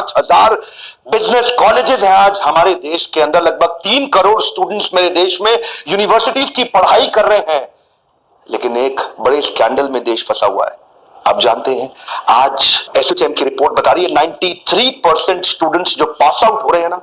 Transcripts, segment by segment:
5,000 business colleges हैं आज हमारे देश के अंदर। लगभग 3 करोड़ स्टूडेंट्स मेरे देश में यूनिवर्सिटीज की पढ़ाई कर रहे हैं। लेकिन एक बड़े स्कैंडल में देश फंसा हुआ है। आप जानते हैं, आज एसोचैम की रिपोर्ट बता रही है 93% स्टूडेंट्स जो पास आउट हो रहे हैं ना,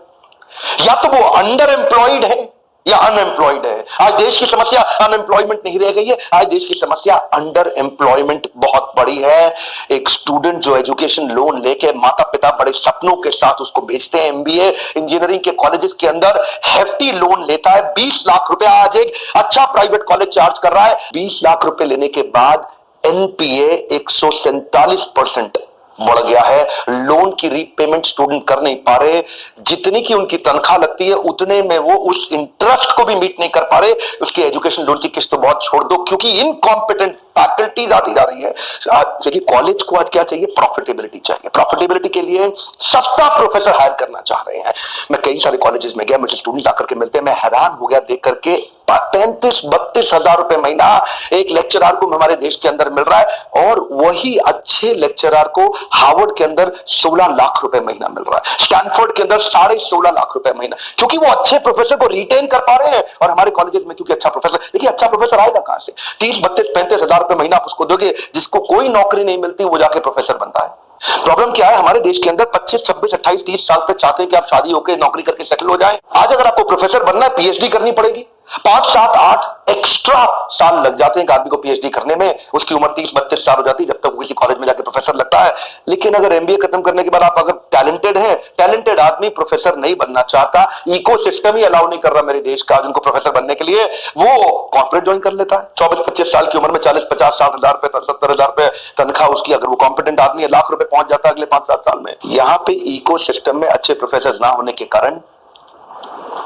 या तो वो अंडर एम्प्लॉयड है या अनएम्प्लॉयड है। आज देश की समस्या अनएम्प्लॉयमेंट नहीं रह गई है, आज देश की समस्या अंडर एम्प्लॉयमेंट बहुत बड़ी है। एक स्टूडेंट जो एजुकेशन लोन लेके माता पिता बड़े सपनों के साथ उसको भेजते हैं एमबीए इंजीनियरिंग के कॉलेजेस के अंदर, हेफ्टी लोन लेता है 20 लाख रुपया। आज एक अच्छा प्राइवेट कॉलेज चार्ज कर रहा है। 20 लाख रुपए लेने के बाद एनपीए 147% बढ़ गया है। लोन की रीपेमेंट स्टूडेंट कर नहीं पा रहे, जितनी की उनकी तनख्वाह लगती है उतने में वो उस इंटरेस्ट को भी मीट नहीं कर पा रहे। उसके एजुकेशन लोन की किस्त तो बहुत छोड़ दो, क्योंकि इनकॉम्पिटेंट फैकल्टीज आती जा रही है। देखिए, कॉलेज को आज क्या चाहिए? प्रॉफिटेबिलिटी चाहिए। प्रॉफिटेबिलिटी के लिए सस्ता प्रोफेसर हायर करना चाह रहे हैं। मैं कई सारे कॉलेजेस में गया, मुझे स्टूडेंट आकर के मिलते हैं, मैं हैरान हो गया देख करके। 35-32 हजार रुपए महीना एक लेक्चरर को हमारे देश के अंदर मिल रहा है, और वही अच्छे लेक्चरर को हार्वर्ड के अंदर 16 लाख रुपए महीना मिल रहा है, स्टैनफोर्ड के अंदर 16.5 लाख रुपए महीना, क्योंकि वो अच्छे प्रोफेसर को रिटेन कर पा रहे हैं। और हमारे कॉलेजेस में क्योंकि अच्छा प्रोफेसर, देखिए अच्छा प्रोफेसर आएगा कहां से? 30-32-35 हजार रुपए महीना आप उसको दोगे, जिसको कोई नौकरी नहीं मिलती वो जाके प्रोफेसर बनता है। प्रॉब्लम क्या है? हमारे देश के अंदर 25, 26, 28, 30 साल तक चाहते हैं कि आप शादी होकर नौकरी करके सेटल हो जाएं। आज अगर आपको प्रोफेसर बनना है, पीएचडी करनी पड़ेगी। 5, 7, 8 एक्स्ट्रा साल लग जाते हैं एक आदमी को पीएचडी करने में। उसकी उम्र 30-32 साल हो जाती है जब तक वो किसी कॉलेज में जाके प्रोफेसर लगता है। लेकिन अगर एमबीए खत्म करने के बाद आप अगर टैलेंटेड हैं, टैलेंटेड आदमी प्रोफेसर नहीं बनना चाहता, इकोसिस्टम ही अलाउ नहीं कर रहा मेरे देश का उनको प्रोफेसर बनने के लिए, वो कॉर्पोरेट ज्वाइन कर लेता है। 24-25 साल की उम्र में 40-50-60 हजार रुपए, 70 हजार रुपए तनख्वाह उसकी। अगर वो कॉम्पिटेंट आदमी है, लाख रुपए पहुंच जाता है अगले 5-7 साल में। यहां पे इकोसिस्टम में अच्छे प्रोफेसर ना होने के कारण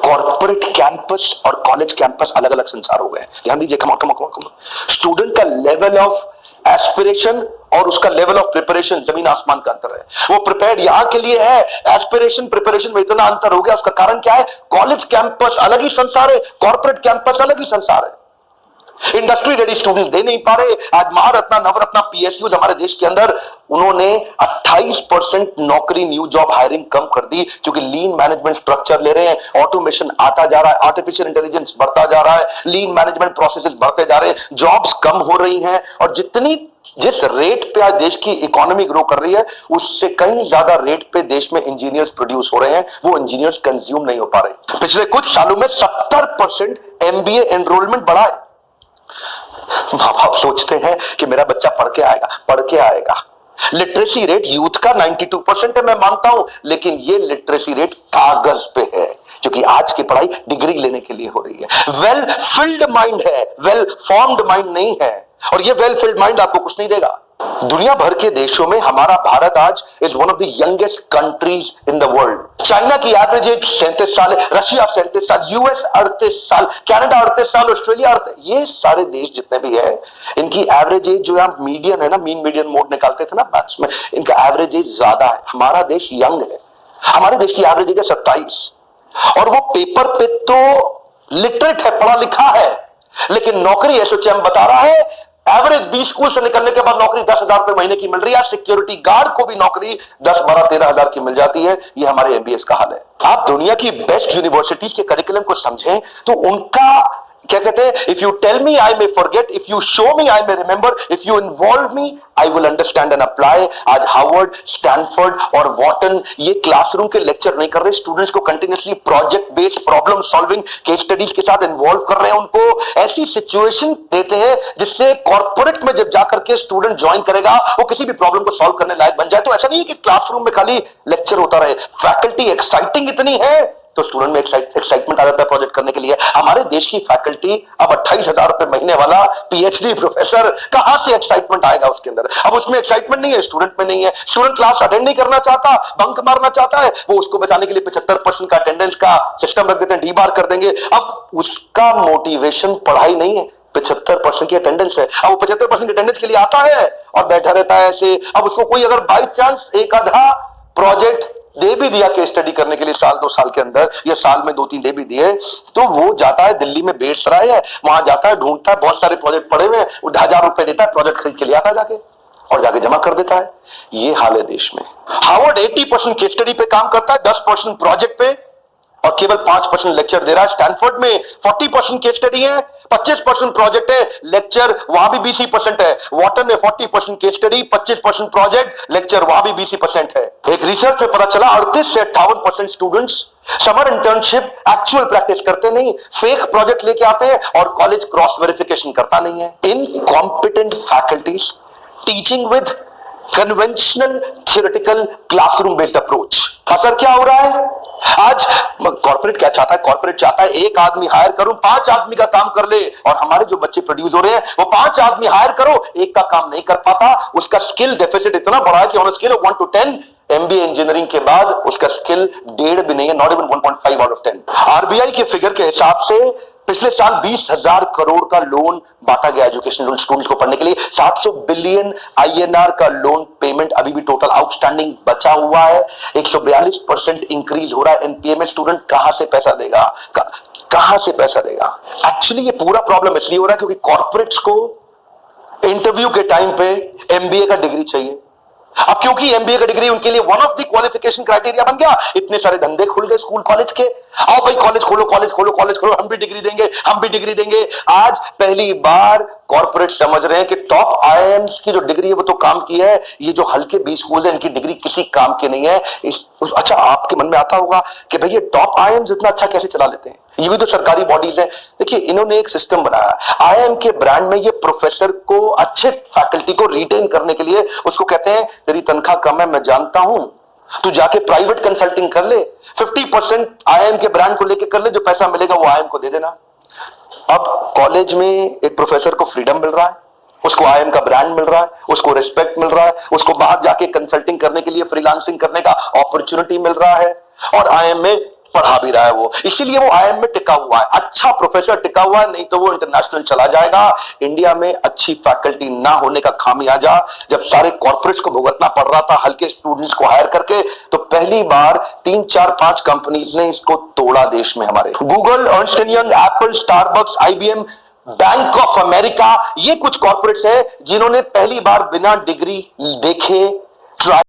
कॉर्पोरेट कैंपस और कॉलेज कैंपस अलग अलग संसार हो गए। ध्यान दीजिए, स्टूडेंट का लेवल ऑफ एस्पिरेशन और उसका लेवल ऑफ प्रिपरेशन जमीन आसमान का अंतर है। वो प्रिपेयर्ड यहां के लिए है, एस्पिरेशन प्रिपरेशन में इतना अंतर हो गया। उसका कारण क्या है? कॉलेज कैंपस अलग ही संसार है, कॉर्पोरेट कैंपस अलग ही संसार है। इंडस्ट्री रेडी स्टूडेंट दे नहीं पा रहे। आज महारत्ना, नवरत्ना पीएसयू हमारे देश के अंदर, उन्होंने 28% नौकरी न्यू जॉब हायरिंग कम कर दी, क्योंकि लीन मैनेजमेंट स्ट्रक्चर ले रहे हैं। ऑटोमेशन आता जा रहा है, आर्टिफिशियल इंटेलिजेंस बढ़ता जा रहा है, लीन मैनेजमेंट प्रोसेसेस बढ़ते जा रहे हैं, जॉब्स कम हो रही हैं। और जिस रेट पे आज देश की इकोनॉमी ग्रो कर रही है, उससे कहीं ज्यादा रेट पे देश में इंजीनियर्स प्रोड्यूस हो रहे हैं। वो इंजीनियर्स कंज्यूम नहीं हो पा रहे। पिछले कुछ सालों में 70% एमबीए एनरोलमेंट बढ़ा है। मां बाप सोचते हैं कि मेरा बच्चा पढ़ के आएगा। लिटरेसी रेट यूथ का 92% है, मैं मानता हूं, लेकिन ये लिटरेसी रेट कागज पे है, क्योंकि आज की पढ़ाई डिग्री लेने के लिए हो रही है। वेल फिल्ड माइंड है, वेल फॉर्म्ड माइंड नहीं है। और ये वेल फिल्ड माइंड आपको कुछ नहीं देगा। दुनिया भर के देशों में हमारा भारत आज is one of the youngest countries in the world. China की एवरेज एज 37 साल है, रशिया 37 साल, यूएस 38 साल, कनाडा 38 साल, ऑस्ट्रेलिया 38। ये सारे देश जितने भी हैं, इनकी एवरेज एज जो यहाँ मीडियन है ना, मीन मीडियन मोड निकालते थे ना मैथ्स में, इनका एवरेज एज ज्यादा है। हमारा देश यंग है। हमारे देश की एवरेज एज है 27, और वो पेपर पे तो लिटरेट है, पढ़ा लिखा है, लेकिन नौकरी एसोचैम बता रहा है एवरेज 20 स्कूल से निकलने के बाद नौकरी 10 हजार रुपए महीने की मिल रही है। सिक्योरिटी गार्ड को भी नौकरी 10, 12, 13 हजार की मिल जाती है। ये हमारे एमबीएस का हाल है। आप दुनिया की बेस्ट यूनिवर्सिटीज के करिकुलम को समझें तो उनका क्या कहते हैं, if you tell me I may forget, if you show me I may remember, if you involve me I will understand and apply. आज हार्वर्ड, स्टैनफोर्ड और वॉटन ये क्लासरूम के लेक्चर नहीं कर रहे, स्टूडेंट्स को continuously project based problem solving case studies के साथ इन्वॉल्व कर रहे हैं। उनको ऐसी सिचुएशन देते हैं जिससे कॉर्पोरेट में जब जाकर के स्टूडेंट ज्वाइन करेगा वो किसी भी प्रॉब्लम को सॉल्व करने लायक बन जाए। तो ऐसा नहीं है कि क्लासरूम में खाली लेक्चर होता रहे, फैकल्टी एक्साइटिंग इतनी है तो स्टूडेंट में एक्साइटमेंट आ जाता है प्रोजेक्ट करने के लिए। हमारे देश की फैकल्टी अब 28 हजार रुपए महीने वाला पीएचडी प्रोफेसर, कहां से एक्साइटमेंट आएगा उसके अंदर? अब उसमें एक्साइटमेंट नहीं है, स्टूडेंट में नहीं है। स्टूडेंट क्लास अटेंड नहीं करना चाहता, बंक मारना चाहता है, वो उसको बचाने के लिए 75% का अटेंडेंस का सिस्टम रख देते हैं, डी बार कर देंगे। अब उसका मोटिवेशन पढ़ाई नहीं है, 75% की अटेंडेंस है। अब वो 75% अटेंडेंस के लिए आता है और बैठा रहता है ऐसे। अब उसको कोई अगर बाई चांस एक आधा प्रोजेक्ट दे भी दिया केस स्टडी करने के लिए साल 2 साल के अंदर, या साल में 2-3 दे भी दिए, तो वो जाता है दिल्ली में बेगूसराय है, वहां जाता है, ढूंढता है, बहुत सारे प्रोजेक्ट पड़े हुए हैं, 1000 रुपए देता है, प्रोजेक्ट खरीद के ले आता है जाके। और जाके जमा कर देता है। ये हाल है देश में। हार्वर्ड 80% केस स्टडी पे काम करता है, 10% प्रोजेक्ट पे, और केवल 5% लेक्चर दे रहा है। स्टैनफोर्ड में 40% केस स्टडी है, 25% प्रोजेक्ट है, लेक्चर वहां भी 20% है। वॉटन में 40% केस स्टडी, 25% प्रोजेक्ट, लेक्चर वहां भी 20% है। एक रिसर्च में पता चला 38 से 58% students summer internship actual practice करते नहीं, फेक प्रोजेक्ट लेके आते हैं और कॉलेज क्रॉस वेरिफिकेशन करता नहीं है। Incompetent faculties teaching with conventional theoretical classroom based approach. असर क्या हो रहा है? आज कॉर्पोरेट क्या चाहता है? कॉर्पोरेट चाहता है एक आदमी हायर करूं, 5 आदमी का काम कर ले, और हमारे जो बच्चे प्रोड्यूस हो रहे हैं वो 5 आदमी हायर करो, एक का काम नहीं कर पाता। उसका स्किल डेफिसिट इतना बड़ा है कि on a scale of 1 to 10 MBA engineering के बाद उसका स्किल 1.5 भी नहीं है, not even 1.5 out of 10। RBI के फिगर के हिसाब से पिछले साल 20,000 करोड़ का लोन बांटा गया एजुकेशन लोन स्टूडेंट्स को पढ़ने के लिए। 700 बिलियन आईएनआर का लोन पेमेंट अभी भी टोटल आउटस्टैंडिंग बचा हुआ है। 142% इंक्रीज हो रहा है एनपीए में। स्टूडेंट कहां से पैसा देगा? कहां से पैसा देगा? एक्चुअली ये पूरा प्रॉब्लम इसलिए हो रहा है क्योंकि कॉर्पोरेट्स को इंटरव्यू के टाइम पे एमबीए का डिग्री चाहिए। अब क्योंकि एमबीए का डिग्री उनके लिए one of the qualification criteria बन गया, इतने सारे धंधे खुल गए स्कूल कॉलेज के। आओ भाई कॉलेज खोलो, कॉलेज खोलो, कॉलेज खोलो, हम भी डिग्री देंगे, हम भी डिग्री देंगे। आज पहली बार कॉर्पोरेट समझ रहे हैं कि टॉप आईआईएम्स की जो डिग्री है वो तो काम की है, ये जो हल्के 20 स्कूल है इनकी डिग्री किसी काम की नहीं है। अच्छा, आपके मन में आता होगा कि भाई ये टॉप आईआईएम्स इतना अच्छा कैसे चला लेते हैं? ये भी तो सरकारी बॉडीज है। देखिए, इन्होंने एक सिस्टम बनाया आईआईएम के ब्रांड में। ये प्रोफेसर को, अच्छे फैकल्टी को रिटेन करने के लिए उसको कहते हैं तेरी तनख्वाह कम है, मैं जानता हूं, तू जाके प्राइवेट कंसल्टिंग कर ले, 50% आईआईएम के ब्रांड को लेके कर ले, जो पैसा मिलेगा वो आईआईएम को दे देना। अब कॉलेज में एक प्रोफेसर को फ्रीडम मिल रहा है, उसको आईआईएम का ब्रांड मिल रहा है, उसको रिस्पेक्ट मिल रहा है, उसको बाहर जाके कंसल्टिंग करने के लिए, फ्रीलांसिंग करने का अपॉर्चुनिटी मिल रहा है, और आईआईएम में पढ़ा भी रहा है वो। इसीलिए वो आईआईएम में टिका हुआ है। अच्छा प्रोफेसर टिका हुआ है, नहीं तो वो इंटरनेशनल चला जाएगा। इंडिया में अच्छी फैकल्टी ना होने का खामियाजा जब सारे कॉर्पोरेट्स को भुगतना पड़ रहा था हल्के स्टूडेंट्स को हायर करके, तो पहली बार 3, 4, 5 कंपनीज ने इसको तोड़ा देश में हमारे। Google, Ernst and young, Apple, Starbucks, IBM, bank of America, ये कुछ कॉर्पोरेट्स हैं जिन्होंने पहली बार बिना डिग्री देखे ट्राई